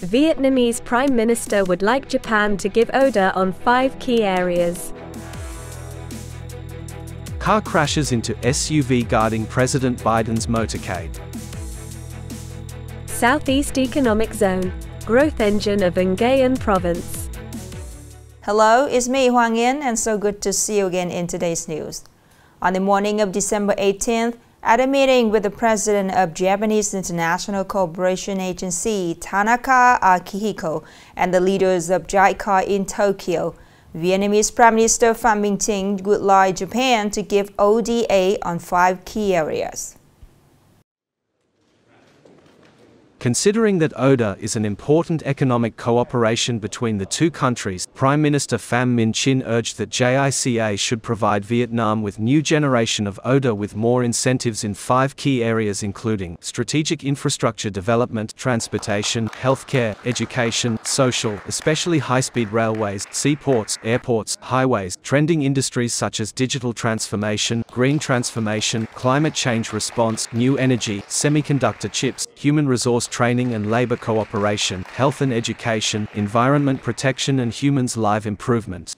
Vietnamese Prime Minister would like Japan to give order on 5 key areas. Car crashes into SUV guarding President Biden's motorcade. Southeast Economic Zone, growth engine of Nghe An Province. Hello, it's me, Hoàng Yên, and so good to see you again in today's news. On the morning of December 18th, at a meeting with the president of Japanese International Cooperation Agency, Tanaka Akihiko, and the leaders of JICA in Tokyo, Vietnamese Prime Minister Phạm Minh Chính would like Japan to give ODA on 5 key areas. Considering that ODA is an important economic cooperation between the two countries, Prime Minister Phạm Minh Chính urged that JICA should provide Vietnam with new generation of ODA with more incentives in 5 key areas including strategic infrastructure development, transportation, healthcare, education, social, especially high-speed railways, seaports, airports, highways, trending industries such as digital transformation, green transformation, climate change response, new energy, semiconductor chips, human resource training and labor cooperation, health and education, environment protection and humans' life improvement.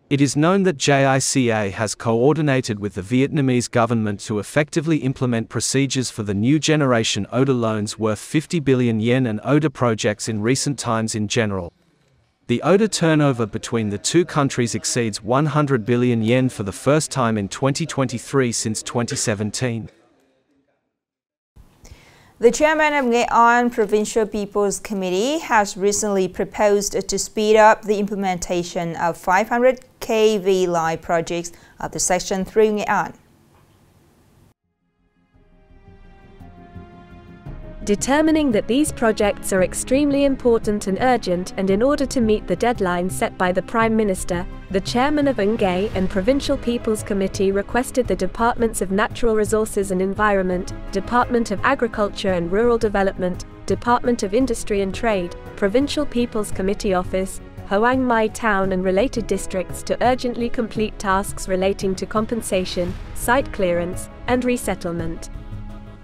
It is known that JICA has coordinated with the Vietnamese government to effectively implement procedures for the new generation ODA loans worth 50 billion yen and ODA projects in recent times in general. The ODA turnover between the two countries exceeds 100 billion yen for the first time in 2023 since 2017. The chairman of Nghệ An Provincial People's Committee has recently proposed to speed up the implementation of 500 kV line projects of the section through Nghệ An. Determining that these projects are extremely important and urgent, and in order to meet the deadline set by the Prime Minister, the chairman of Nghe An Provincial People's Committee requested the Departments of Natural Resources and Environment, Department of Agriculture and Rural Development, Department of Industry and Trade, Provincial People's Committee Office, Hoang Mai Town and related districts to urgently complete tasks relating to compensation, site clearance, and resettlement.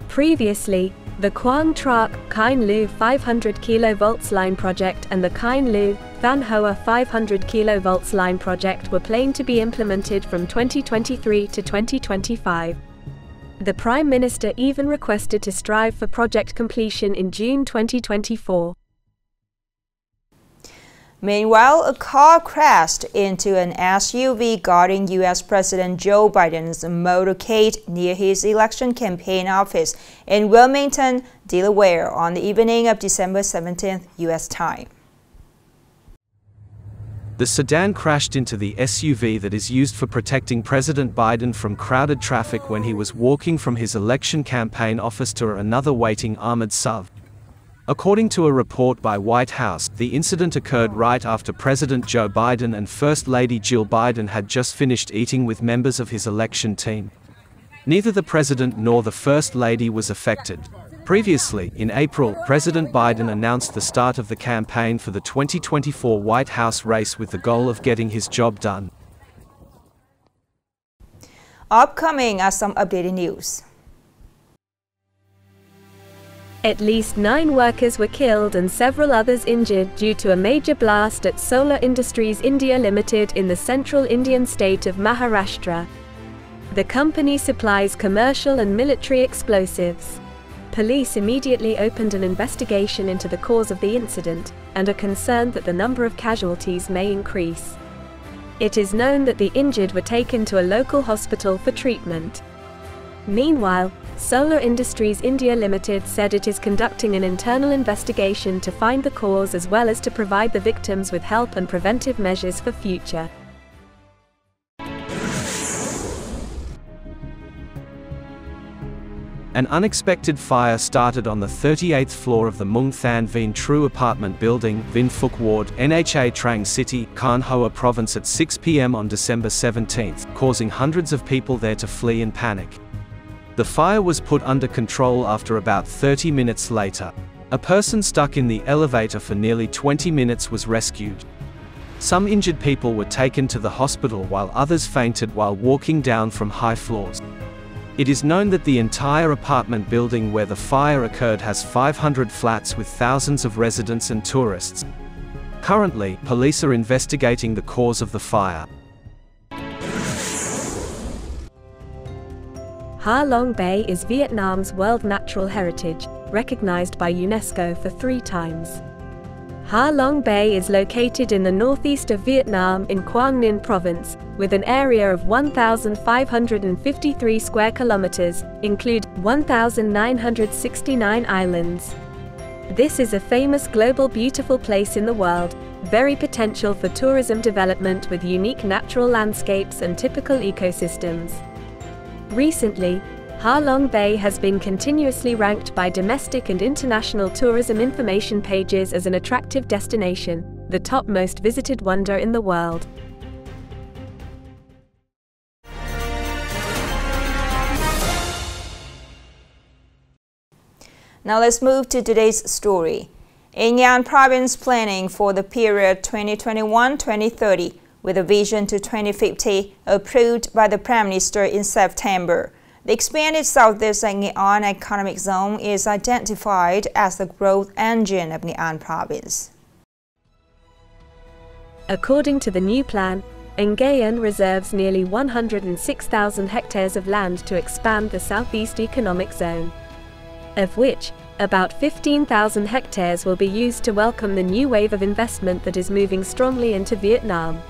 Previously, the Quang Truc Kine Lu 500 kV line project and the Kine Lu Van Hoa 500 kV line project were planned to be implemented from 2023 to 2025. The Prime Minister even requested to strive for project completion in June 2024. Meanwhile, a car crashed into an SUV guarding U.S. President Joe Biden's motorcade near his election campaign office in Wilmington, Delaware on the evening of December 17th, U.S. time. The sedan crashed into the SUV that is used for protecting President Biden from crowded traffic when he was walking from his election campaign office to another waiting armored SUV. According to a report by White House, the incident occurred right after President Joe Biden and First Lady Jill Biden had just finished eating with members of his election team. Neither the President nor the First Lady was affected. Previously, in April, President Biden announced the start of the campaign for the 2024 White House race with the goal of getting his job done. Upcoming are some updated news. At least 9 workers were killed and several others injured due to a major blast at Solar Industries India Limited in the central Indian state of Maharashtra. The company supplies commercial and military explosives. Police immediately opened an investigation into the cause of the incident and are concerned that the number of casualties may increase. It is known that the injured were taken to a local hospital for treatment. Meanwhile, Solar Industries India Limited said it is conducting an internal investigation to find the cause as well as to provide the victims with help and preventive measures for future. An unexpected fire started on the 38th floor of the Mung Than Vinh Tru apartment building, Vinh Phuc Ward, Nha Trang City, Can Hoa Province at 6 p.m. on December 17th, causing hundreds of people there to flee in panic. The fire was put under control after about 30 minutes later. A person stuck in the elevator for nearly 20 minutes was rescued. Some injured people were taken to the hospital while others fainted while walking down from high floors. It is known that the entire apartment building where the fire occurred has 500 flats with thousands of residents and tourists. Currently, police are investigating the cause of the fire. Ha Long Bay is Vietnam's World Natural Heritage, recognized by UNESCO for 3 times. Ha Long Bay is located in the northeast of Vietnam in Quang Ninh Province, with an area of 1,553 square kilometers, include 1,969 islands. This is a famous global beautiful place in the world, very potential for tourism development with unique natural landscapes and typical ecosystems. Recently, Ha Long Bay has been continuously ranked by domestic and international tourism information pages as an attractive destination, the top most visited wonder in the world. Now let's move to today's story. Nghe An Province planning for the period 2021-2030 with a vision to 2050 approved by the Prime Minister in September. The expanded Southeast Nghệ An economic zone is identified as the growth engine of Nghệ An Province. According to the new plan, Nghe An reserves nearly 106,000 hectares of land to expand the Southeast Economic Zone, of which about 15,000 hectares will be used to welcome the new wave of investment that is moving strongly into Vietnam.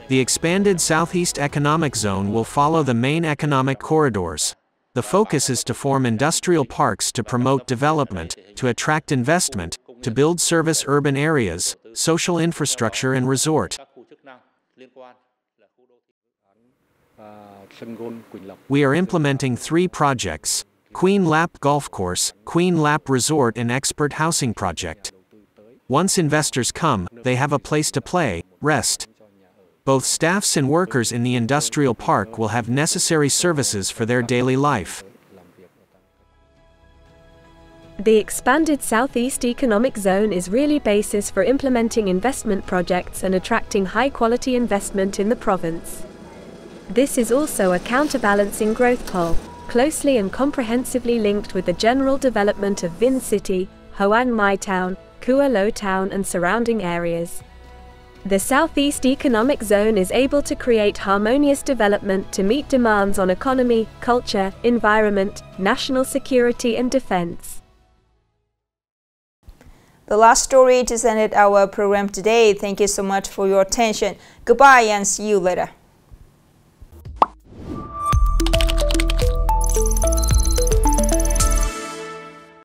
The expanded Southeast Economic Zone will follow the main economic corridors. The focus is to form industrial parks to promote development, to attract investment, to build service urban areas, social infrastructure and resort. We are implementing 3 projects: Queen Lap Golf Course, Queen Lap Resort and Expert Housing Project. Once investors come, they have a place to play, rest. Both staffs and workers in the industrial park will have necessary services for their daily life. The expanded Southeast Economic Zone is really basis for implementing investment projects and attracting high-quality investment in the province. This is also a counterbalancing growth pole, closely and comprehensively linked with the general development of Vinh City, Hoang Mai Town, Kua Lo Town and surrounding areas. The Southeast Economic Zone is able to create harmonious development to meet demands on economy, culture, environment, national security and defense. The last story to end our program today. Thank you so much for your attention. Goodbye and see you later.